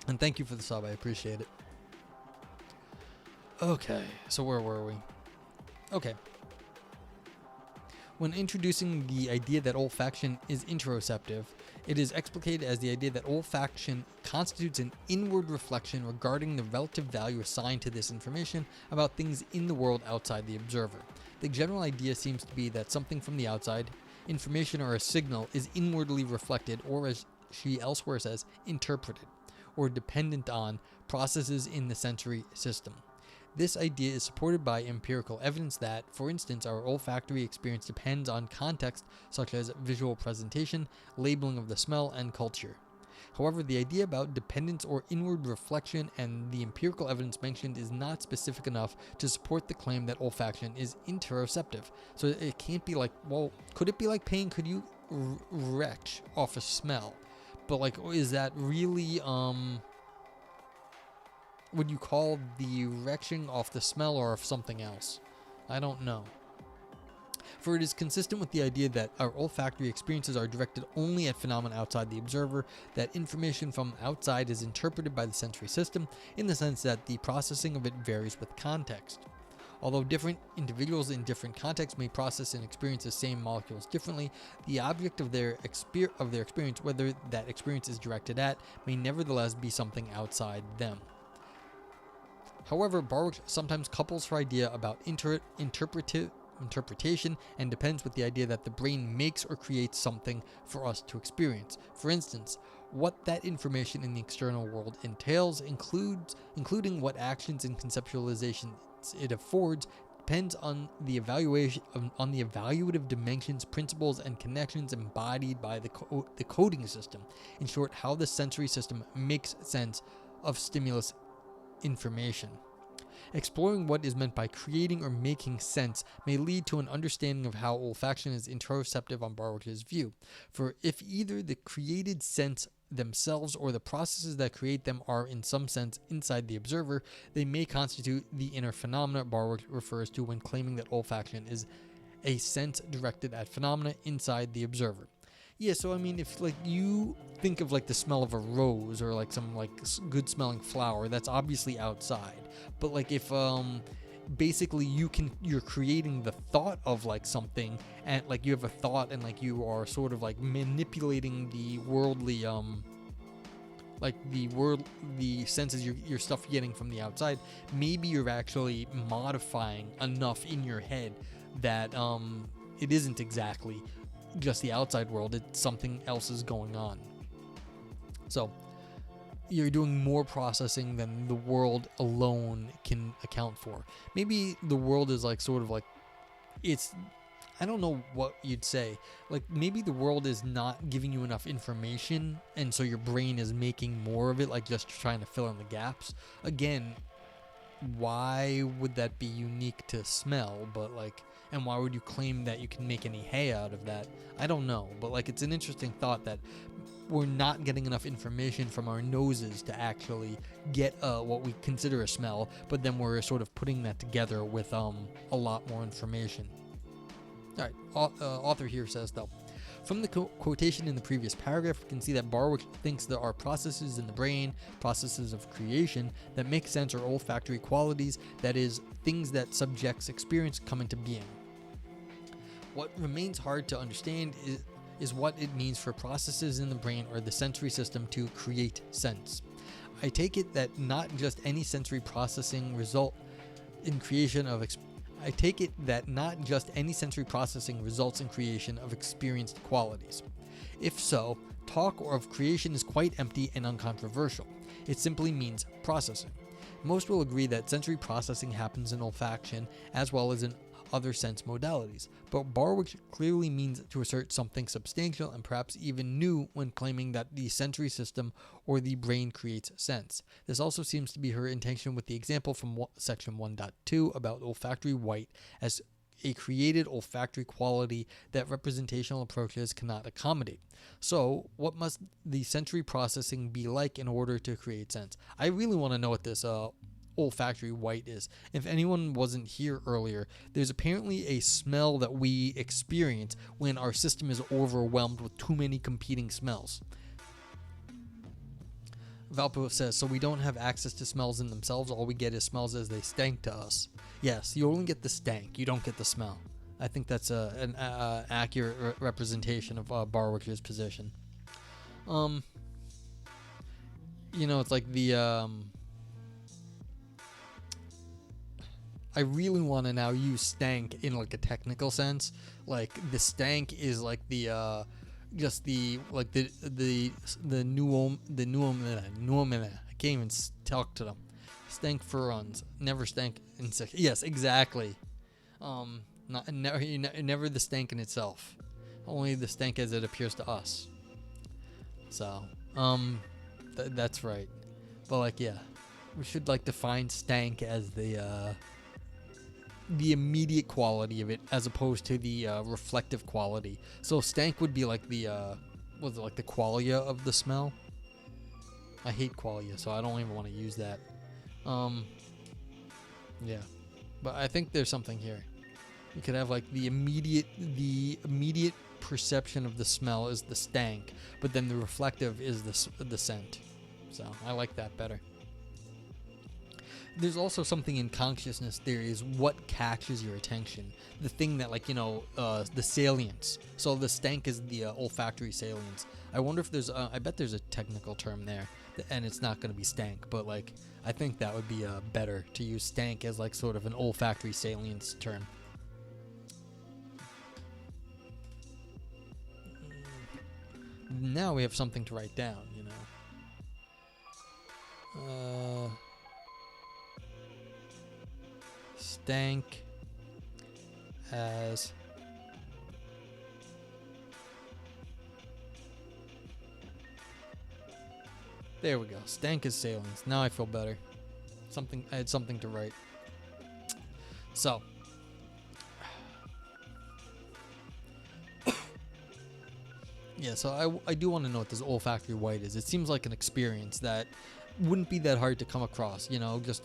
Speaker 1: And thank you for the sub. I appreciate it. Okay, so where were we? Okay. When introducing the idea that olfaction is interoceptive, it is explicated as the idea that olfaction constitutes an inward reflection regarding the relative value assigned to this information about things in the world outside the observer. The general idea seems to be that something from the outside, information or a signal, is inwardly reflected, or as she elsewhere says, interpreted, or dependent on processes in the sensory system. This idea is supported by empirical evidence that, for instance, our olfactory experience depends on context such as visual presentation, labeling of the smell, and culture. However, the idea about dependence or inward reflection and the empirical evidence mentioned is not specific enough to support the claim that olfaction is interoceptive. So it can't be like, well, could it be like pain? Could you retch off a smell? But is that really, would you call the retching off the smell or of something else? I don't know. For it is consistent with the idea that our olfactory experiences are directed only at phenomena outside the observer, that information from outside is interpreted by the sensory system, in the sense that the processing of it varies with context. Although different individuals in different contexts may process and experience the same molecules differently, the object of their experience, whether that experience is directed at, may nevertheless be something outside them. However, Barwick sometimes couples her idea about interpretation and depends with the idea that the brain makes or creates something for us to experience. For instance, what that information in the external world entails, including what actions and conceptualizations it affords, depends on the evaluative dimensions, principles, and connections embodied by the coding system. In short, how the sensory system makes sense of stimulus information. Exploring what is meant by creating or making sense may lead to an understanding of how olfaction is interoceptive on Barwick's view. For if either the created sense themselves or the processes that create them are in some sense inside the observer, they may constitute the inner phenomena Barwick refers to when claiming that olfaction is a sense directed at phenomena inside the observer. Yeah, so I mean, if you think of the smell of a rose or some good smelling flower, that's obviously outside. But if basically you're creating the thought of something, and you have a thought and you are sort of manipulating the worldly the senses your stuff getting from the outside, maybe you're actually modifying enough in your head that it isn't exactly just the outside world, it's something else is going on. So you're doing more processing than the world alone can account for. Maybe the world is like sort of like it's I don't know what you'd say. Like maybe the world is not giving you enough information, and so your brain is making more of it, like just trying to fill in the gaps. Again, why would that be unique to smell? But like, and why would you claim that you can make any hay out of that? I don't know. But like, it's an interesting thought that we're not getting enough information from our noses to actually get what we consider a smell, but then we're sort of putting that together with a lot more information. All right, author here says, though, from the quotation in the previous paragraph, we can see that Barwick thinks there are processes in the brain, processes of creation, that make sense or olfactory qualities, that is, things that subjects experience come into being. What remains hard to understand is what it means for processes in the brain or the sensory system to create sense. I take it that not just any sensory processing results in creation of experienced qualities. If so, talk of creation is quite empty and uncontroversial. It simply means processing. Most will agree that sensory processing happens in olfaction as well as in other sense modalities, but Barwick clearly means to assert something substantial and perhaps even new when claiming that the sensory system or the brain creates sense. This also seems to be her intention with the example from section 1.2 about olfactory white as a created olfactory quality that representational approaches cannot accommodate. So, what must the sensory processing be like in order to create sense? I really want to know what this olfactory white is. If anyone wasn't here earlier, there's apparently a smell that we experience when our system is overwhelmed with too many competing smells. Valpo says, so we don't have access to smells in themselves, all we get is smells as they stank to us. Yes, you only get the stank, you don't get the smell. I think that's an accurate representation of Barwick's position. It's like the I really want to now use stank in like a technical sense. Like the stank is like the just the like the nuom I can't even talk to them. Stank furons, never stank insect. Yes, exactly. Never the stank in itself. Only the stank as it appears to us. So, that's right. But like, yeah, we should like define stank as the immediate quality of it as opposed to the reflective quality. So stank would be like the like the qualia of the smell. I hate qualia, so I don't even want to use that. Yeah, but I think there's something here. You could have like the immediate perception of the smell is the stank, but then the reflective is the scent. So I like that better. There's also something in consciousness theory is what catches your attention. The thing that the salience. So the stank is the olfactory salience. I wonder if there's, I bet there's a technical term there, and it's not going to be stank, but like, I think that would be better to use stank as like sort of an olfactory salience term. Now we have something to write down, stank as there we go. Stank as salience. Now I feel better. I had something to write. So yeah, so I do want to know what this olfactory white is. It seems like an experience that wouldn't be that hard to come across, just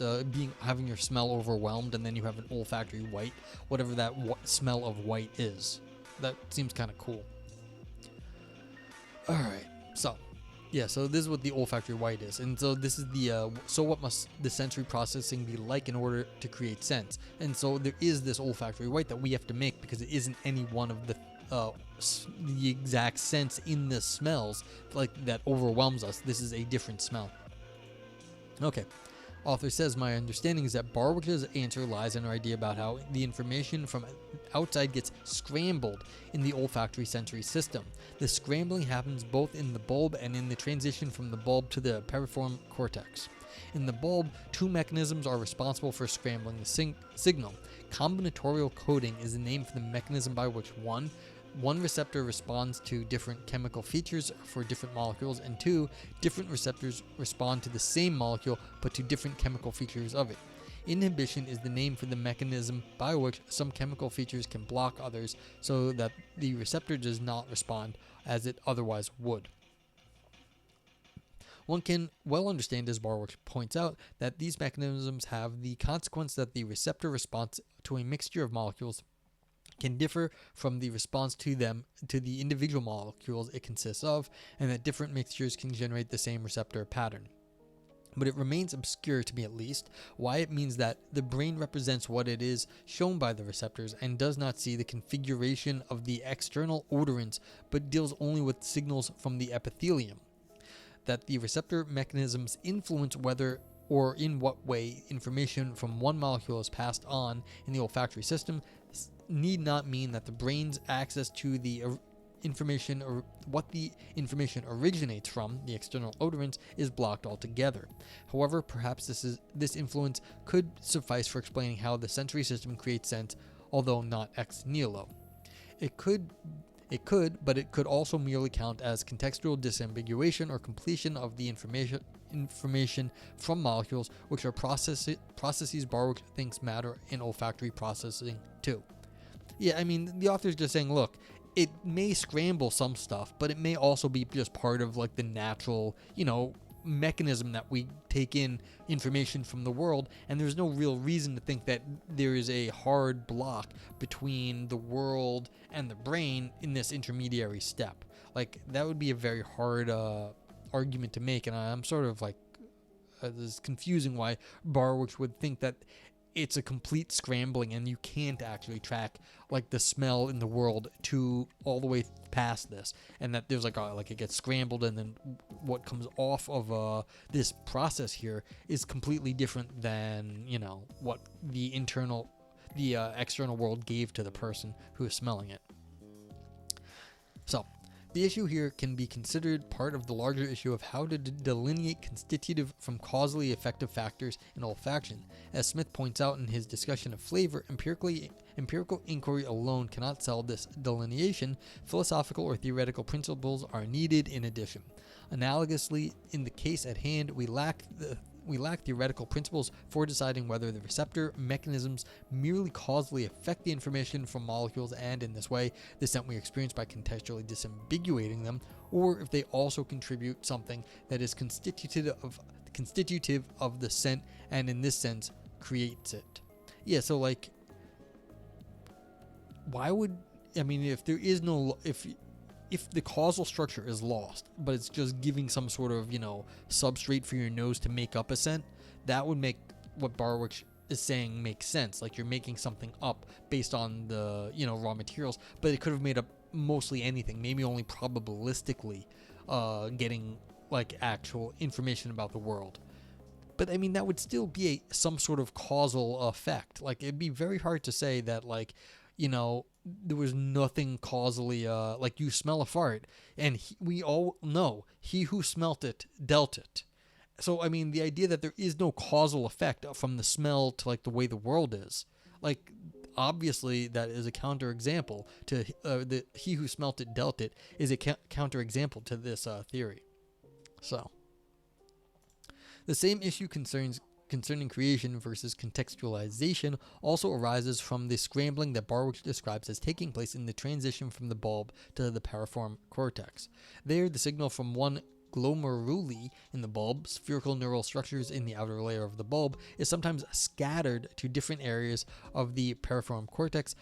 Speaker 1: having your smell overwhelmed and then you have an olfactory white, whatever that smell of white is. That seems kind of cool. All right, so this is what the olfactory white is, and so this is the so what must the sensory processing be like in order to create sense? And so there is this olfactory white that we have to make because it isn't any one of the exact sense in the smells like that overwhelms us. This is a different smell. Okay, Author says, my understanding is that Barwick's answer lies in our idea about how the information from outside gets scrambled in the olfactory sensory system. The scrambling happens both in the bulb and in the transition from the bulb to the piriform cortex. In the bulb, two mechanisms are responsible for scrambling the signal. Combinatorial coding is the name for the mechanism by which one receptor responds to different chemical features for different molecules, and two, different receptors respond to the same molecule but to different chemical features of it. Inhibition is the name for the mechanism by which some chemical features can block others so that the receptor does not respond as it otherwise would. One can well understand, as Barwick points out, that these mechanisms have the consequence that the receptor response to a mixture of molecules can differ from the response to them to the individual molecules it consists of, and that different mixtures can generate the same receptor pattern. But it remains obscure, to me at least, why it means that the brain represents what it is shown by the receptors and does not see the configuration of the external odorants, but deals only with signals from the epithelium. That the receptor mechanisms influence whether or in what way information from one molecule is passed on in the olfactory system need not mean that the brain's access to the information or what the information originates from, the external odorants, is blocked altogether. However, perhaps this influence could suffice for explaining how the sensory system creates sense, although not ex nihilo. It could, but it could also merely count as contextual disambiguation or completion of the information from molecules, which are processes Barwick thinks matter in olfactory processing too. Yeah, I mean, the author's just saying, look, it may scramble some stuff, but it may also be just part of like the natural, mechanism that we take in information from the world, and there's no real reason to think that there is a hard block between the world and the brain in this intermediary step. Like, that would be a very hard argument to make, and I'm sort of like, it's confusing why Barwick would think that it's a complete scrambling and you can't actually track like the smell in the world to all the way past this, and that there's like it gets scrambled, and then what comes off of this process here is completely different than what the external world gave to the person who is smelling it. So the issue here can be considered part of the larger issue of how to delineate constitutive from causally effective factors in olfaction. As Smith points out in his discussion of flavor, empirical inquiry alone cannot solve this delineation. Philosophical or theoretical principles are needed in addition. Analogously, in the case at hand, we lack theoretical principles for deciding whether the receptor mechanisms merely causally affect the information from molecules, and in this way, the scent we experience by contextually disambiguating them, or if they also contribute something that is constitutive of the scent, and in this sense, creates it. Yeah, so like, why would, if there is no, if the causal structure is lost, but it's just giving some sort of, substrate for your nose to make up a scent, that would make what Barwick is saying make sense. Like, you're making something up based on the, raw materials, but it could have made up mostly anything, maybe only probabilistically getting, like, actual information about the world. But, that would still be some sort of causal effect. Like, it'd be very hard to say that, like, there was nothing causally, like you smell a fart, and we all know he who smelt it dealt it. So, the idea that there is no causal effect from the smell to like the way the world is, like, obviously that is a counterexample to the he who smelt it dealt it is a counterexample to this theory. So, the same issue concerning creation versus contextualization also arises from the scrambling that Barwick describes as taking place in the transition from the bulb to the piriform cortex. There, the signal from one glomeruli in the bulb, spherical neural structures in the outer layer of the bulb, is sometimes scattered to different areas of the piriform cortex,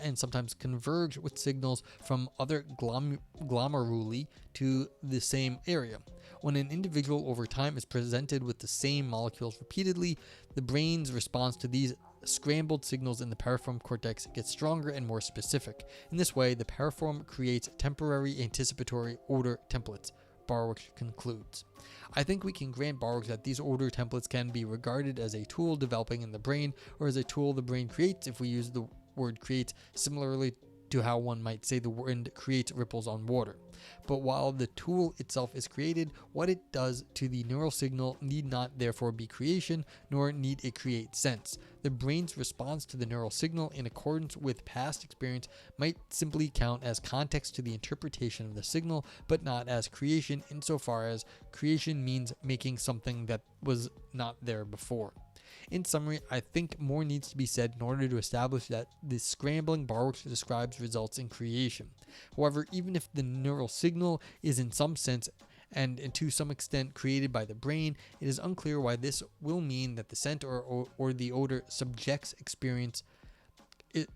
Speaker 1: and sometimes converge with signals from other glomeruli to the same area. When an individual over time is presented with the same molecules repeatedly, the brain's response to these scrambled signals in the piriform cortex gets stronger and more specific. In this way, the piriform creates temporary anticipatory odor templates. Barwick concludes. I think we can grant Barwick that these order templates can be regarded as a tool developing in the brain, or as a tool the brain creates if we use the word create similarly to how one might say the wind creates ripples on water. But while the tool itself is created, what it does to the neural signal need not therefore be creation, nor need it create sense. The brain's response to the neural signal in accordance with past experience might simply count as context to the interpretation of the signal, but not as creation, insofar as creation means making something that was not there before. In summary, I think more needs to be said in order to establish that the scrambling Barwick describes results in creation. However, even if the neural signal is in some sense and to some extent created by the brain, it is unclear why this will mean that the scent or the odor subject's experience is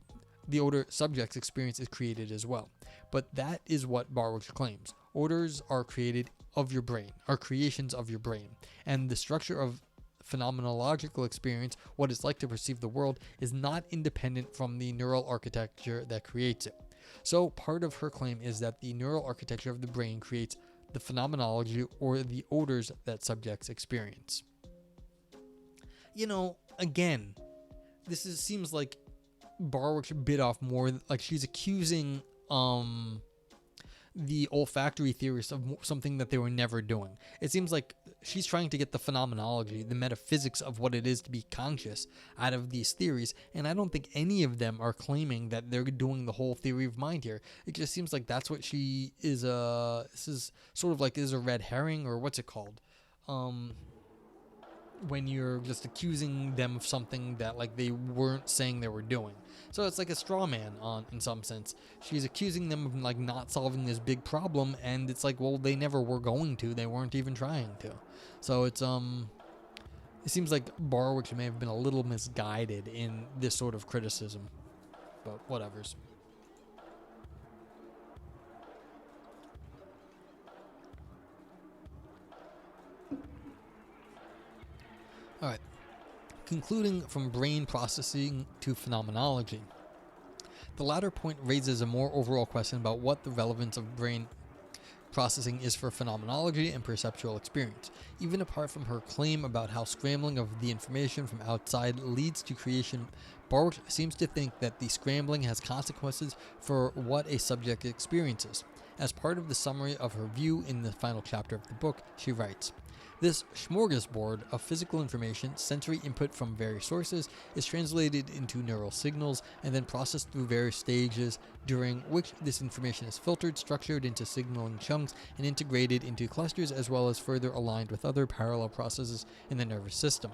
Speaker 1: created as well. But that is what Barwick claims. Odors are created of your brain, are creations of your brain, and the structure of phenomenological experience, what it's like to perceive the world, is not independent from the neural architecture that creates it. So part of her claim is that the neural architecture of the brain creates the phenomenology or the odors that subjects experience. Again, seems like Barwick bit off more, like she's accusing the olfactory theorists of something that they were never doing. It seems like she's trying to get the phenomenology, the metaphysics of what it is to be conscious out of these theories, and I don't think any of them are claiming that they're doing the whole theory of mind here. It just seems like that's what she is. This is sort of like, is a red herring, or what's it called? When you're just accusing them of something that like they weren't saying they were doing. So it's like a straw man in some sense. She's accusing them of like not solving this big problem, and it's like, well, they never were going to. They weren't even trying to. So it's it seems like Barwick may have been a little misguided in this sort of criticism. But whatevers. Alright, concluding from brain processing to phenomenology. The latter point raises a more overall question about what the relevance of brain processing is for phenomenology and perceptual experience. Even apart from her claim about how scrambling of the information from outside leads to creation, Barwick seems to think that the scrambling has consequences for what a subject experiences. As part of the summary of her view in the final chapter of the book, she writes, "This smorgasbord of physical information, sensory input from various sources, is translated into neural signals and then processed through various stages, during which this information is filtered, structured into signaling chunks, and integrated into clusters, as well as further aligned with other parallel processes in the nervous system.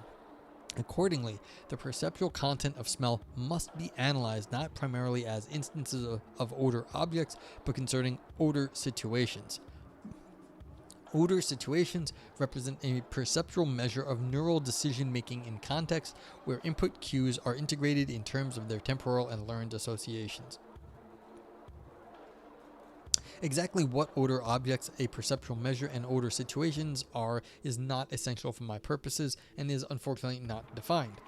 Speaker 1: Accordingly, the perceptual content of smell must be analyzed not primarily as instances of odor objects, but concerning odor situations. Odor situations represent a perceptual measure of neural decision-making in context where input cues are integrated in terms of their temporal and learned associations." Exactly what odor objects a perceptual measure and odor situations are is not essential for my purposes and is unfortunately not defined.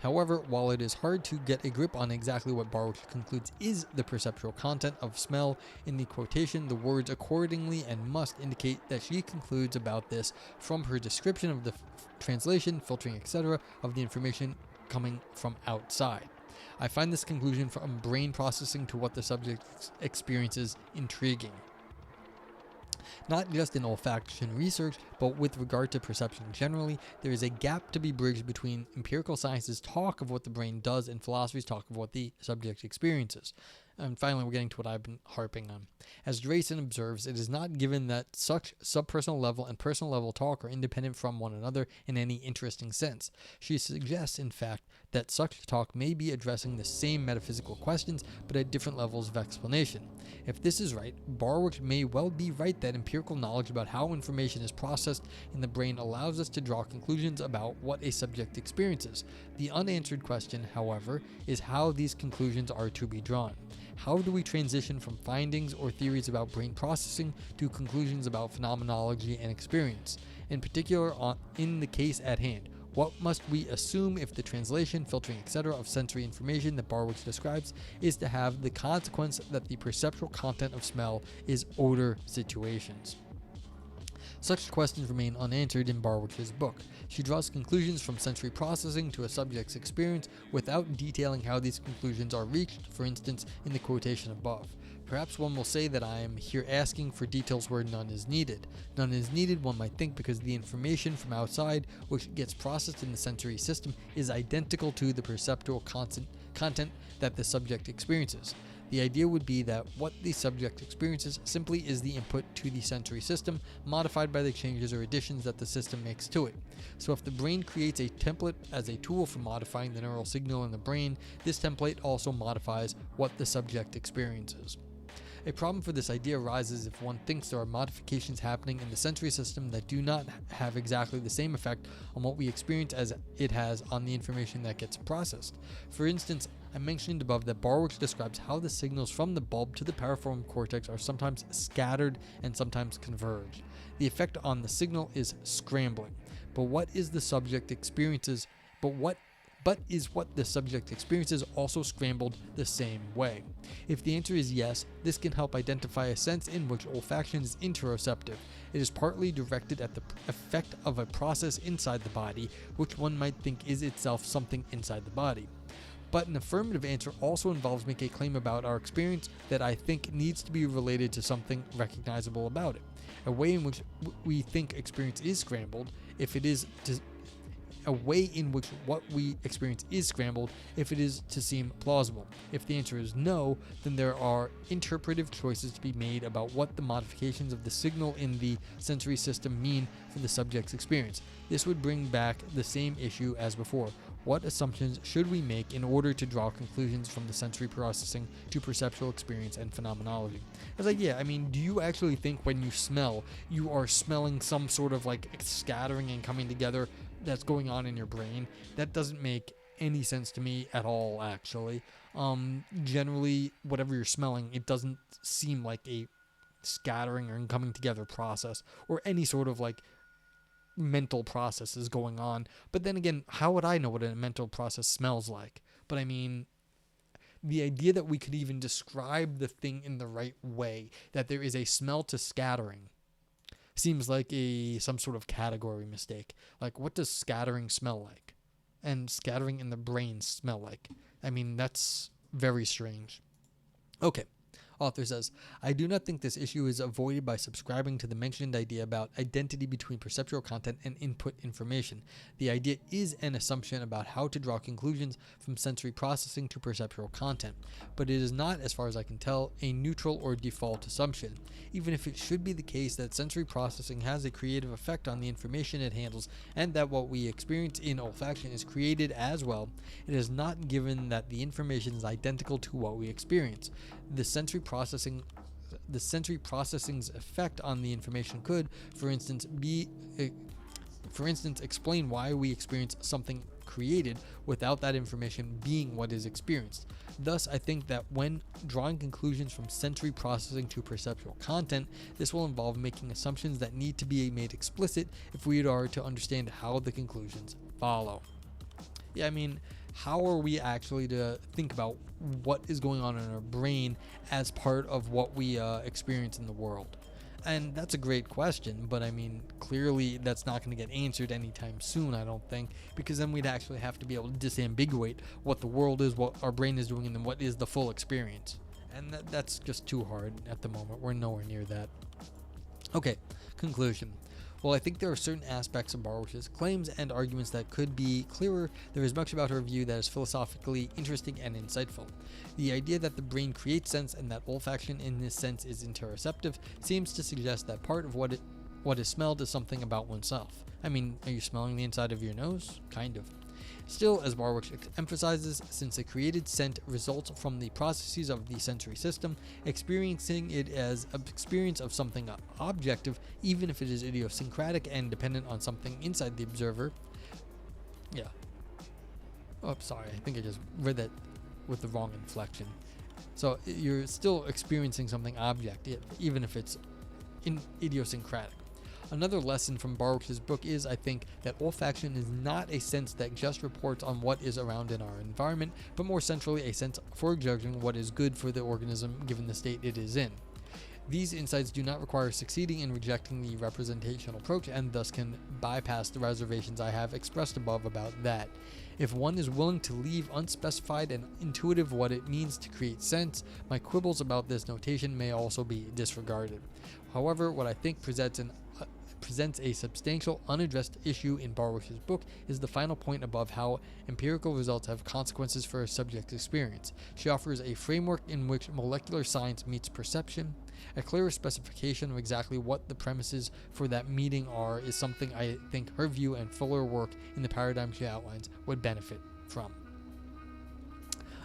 Speaker 1: However, while it is hard to get a grip on exactly what Barwick concludes is the perceptual content of smell, in the quotation the words accordingly and must indicate that she concludes about this from her description of the translation, filtering, etc. of the information coming from outside. I find this conclusion from brain processing to what the subject experiences intriguing. Not just in olfaction research, but with regard to perception generally, there is a gap to be bridged between empirical science's talk of what the brain does and philosophy's talk of what the subject experiences. And finally, we're getting to what I've been harping on. As Drayson observes, it is not given that such subpersonal level and personal level talk are independent from one another in any interesting sense. She suggests, in fact, that such talk may be addressing the same metaphysical questions, but at different levels of explanation. If this is right, Barwick may well be right that empirical knowledge about how information is processed in the brain allows us to draw conclusions about what a subject experiences. The unanswered question, however, is how these conclusions are to be drawn. How do we transition from findings or theories about brain processing to conclusions about phenomenology and experience? In particular, in the case at hand, what must we assume if the translation, filtering, etc. of sensory information that Barwick describes is to have the consequence that the perceptual content of smell is odor situations? Such questions remain unanswered in Barwich's book. She draws conclusions from sensory processing to a subject's experience without detailing how these conclusions are reached, for instance, in the quotation above. Perhaps one will say that I am here asking for details where none is needed. None is needed, one might think, because the information from outside, which gets processed in the sensory system, is identical to the perceptual content that the subject experiences. The idea would be that what the subject experiences simply is the input to the sensory system, modified by the changes or additions that the system makes to it. So if the brain creates a template as a tool for modifying the neural signal in the brain, this template also modifies what the subject experiences. A problem for this idea arises if one thinks there are modifications happening in the sensory system that do not have exactly the same effect on what we experience as it has on the information that gets processed. For instance, I mentioned above that Barwich describes how the signals from the bulb to the piriform cortex are sometimes scattered and sometimes converge. The effect on the signal is scrambling. But what is the subject experiences also scrambled the same way? If the answer is yes, this can help identify a sense in which olfaction is interoceptive. It is partly directed at the effect of a process inside the body, which one might think is itself something inside the body. But an affirmative answer also involves making a claim about our experience that I think needs to be related to something recognizable about it. A way in which we think experience is scrambled, if it is to a way in which what we experience is scrambled if it is to seem plausible. If the answer is no, then there are interpretive choices to be made about what the modifications of the signal in the sensory system mean for the subject's experience. This would bring back the same issue as before. What assumptions should we make in order to draw conclusions from the sensory processing to perceptual experience and phenomenology? I was like, yeah, I mean, do you actually think when you smell, you are smelling some sort of like scattering and coming together that's going on in your brain? That doesn't make any sense to me at all, actually. Generally, whatever you're smelling, it doesn't seem like a scattering or coming together process or any sort of like mental process is going on. But then again, how would I know what a mental process smells like? But I mean, the idea that we could even describe the thing in the right way, that there is a smell to scattering, seems like some sort of category mistake. Like, what does scattering smell like? And scattering in the brain smell like? I mean, that's very strange. Okay. Author says, I do not think this issue is avoided by subscribing to the mentioned idea about identity between perceptual content and input information. The idea is an assumption about how to draw conclusions from sensory processing to perceptual content, but it is not, as far as I can tell, a neutral or default assumption. Even if it should be the case that sensory processing has a creative effect on the information it handles and that what we experience in olfaction is created as well, it is not given that the information is identical to what we experience. The sensory processing's effect on the information could, for instance, explain why we experience something created without that information being what is experienced. Thus, I think that when drawing conclusions from sensory processing to perceptual content, this will involve making assumptions that need to be made explicit if we are to understand how the conclusions follow. Yeah, I mean, how are we actually to think about what is going on in our brain as part of what we experience in the world? And that's a great question, but I mean, clearly that's not going to get answered anytime soon, I don't think, because then we'd actually have to be able to disambiguate what the world is, what our brain is doing, and then what is the full experience. And that's just too hard at the moment. We're nowhere near that. Okay, conclusion. While I think there are certain aspects of Barwich's claims and arguments that could be clearer, there is much about her view that is philosophically interesting and insightful. The idea that the brain creates sense and that olfaction in this sense is interoceptive seems to suggest that part of what is smelled is something about oneself. I mean, are you smelling the inside of your nose? Kind of. Still, as Barwich emphasizes, since a created scent results from the processes of the sensory system, experiencing it as an experience of something objective, even if it is idiosyncratic and dependent on something inside the observer. Yeah. Oh, sorry, I think I just read that with the wrong inflection. So you're still experiencing something objective, even if it's idiosyncratic. Another lesson from Barwich's book is, I think, that olfaction is not a sense that just reports on what is around in our environment, but more centrally a sense for judging what is good for the organism given the state it is in. These insights do not require succeeding in rejecting the representational approach, and thus can bypass the reservations I have expressed above about that. If one is willing to leave unspecified and intuitive what it means to create sense, my quibbles about this notation may also be disregarded. However, what I think presents a substantial unaddressed issue in Barwick's book is the final point above, how empirical results have consequences for a subject's experience. She offers a framework in which molecular science meets perception. A clearer specification of exactly what the premises for that meeting are is something I think her view and fuller work in the paradigm she outlines would benefit from.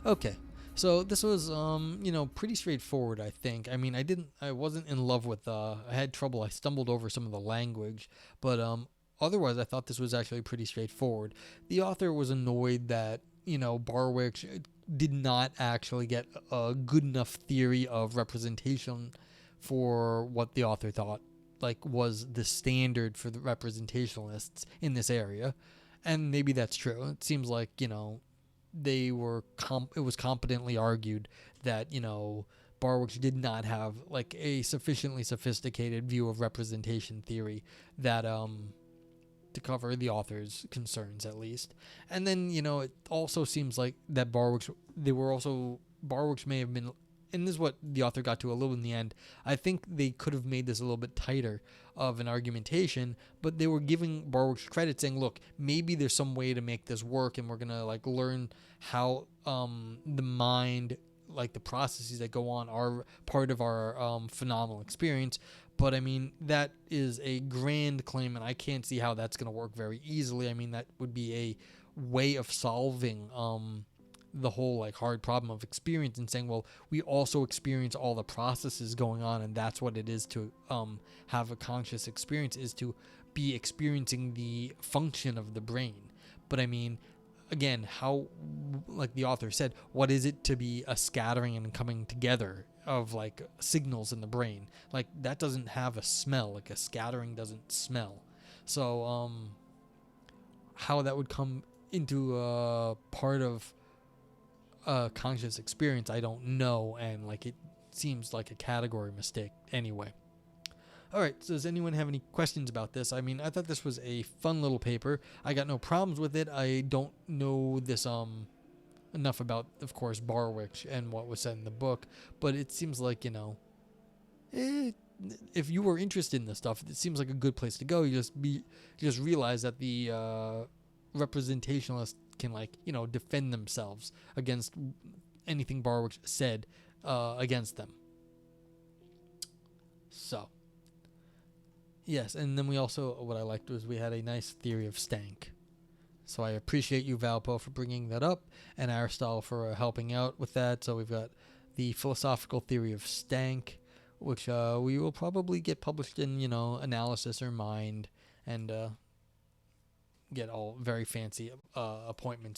Speaker 1: Okay, so this was, pretty straightforward, I think. I mean, I wasn't in love with, I had trouble. I stumbled over some of the language, but otherwise, I thought this was actually pretty straightforward. The author was annoyed that, Barwick did not actually get a good enough theory of representation for what the author thought was the standard for the representationalists in this area. And maybe that's true. It seems like, it was competently argued that, Barwick did not have a sufficiently sophisticated view of representation theory that to cover the author's concerns, at least. And then, it also seems like that Barwick may have been, and this is what the author got to a little in the end. I think they could have made this a little bit tighter of an argumentation, but they were giving Barwick's credit, saying, look, maybe there's some way to make this work, and we're going to learn how the mind, the processes that go on, are part of our phenomenal experience. But I mean, that is a grand claim, and I can't see how that's going to work very easily. I mean, that would be a way of solving the whole hard problem of experience, and saying, well, we also experience all the processes going on, and that's what it is to have a conscious experience, is to be experiencing the function of the brain. But I mean, again, how, the author said, what is it to be a scattering and coming together of signals in the brain? That doesn't have a smell. A scattering doesn't smell. So how that would come into a part of conscious experience, I don't know, and it seems like a category mistake anyway. Alright, so does anyone have any questions about this? I mean, I thought this was a fun little paper. I got no problems with it. I don't know this enough about, of course, Barwick and what was said in the book, but it seems like, if you were interested in this stuff, it seems like a good place to go. You just realize that the representationalists can defend themselves against anything Barwick said against them. So yes, and then we also, what I liked was we had a nice theory of stank. So I appreciate you, Valpo, for bringing that up, and Aristotle for helping out with that. So we've got the philosophical theory of stank, which we will probably get published in Analysis or Mind, and get all very fancy appointments